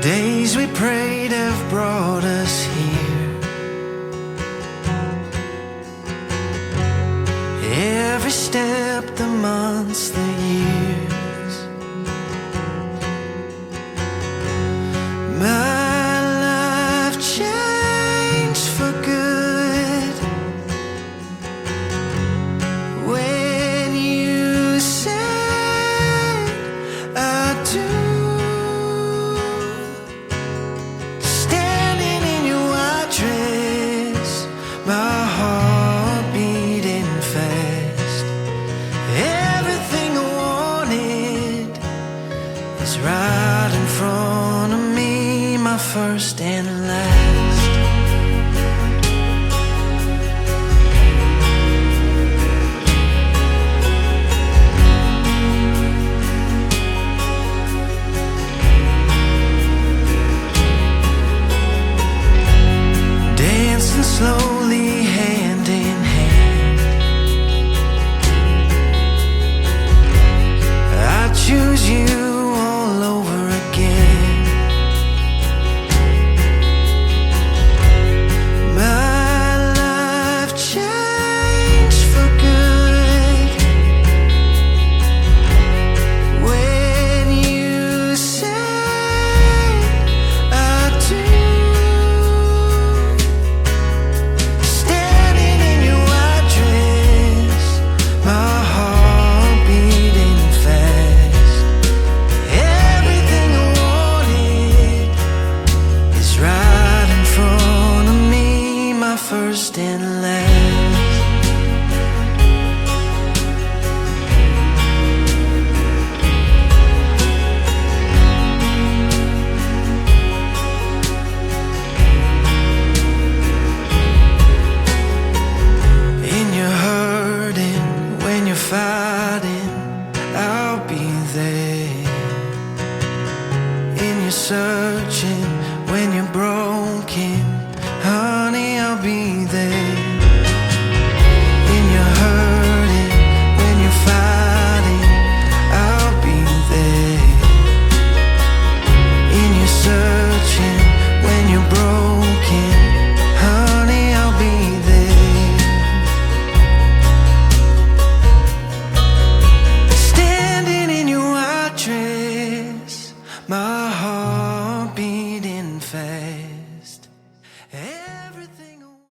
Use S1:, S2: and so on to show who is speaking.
S1: days we prayed have brought us here. Every step, the months, the years. My life changed for good when you said I do. Standing in your white dress, my heart beating fast. Everything I wanted is right in front of me, my first and last. Dancing slowly, hand in hand, I choose you all over again. My life changed for good when you said I do. Standing in your white dress, my heart beating fast. Everything I wanted is right in front of me, my first and last. In your hurting, when you're fighting, I'll be there. In your searching, when you're broken,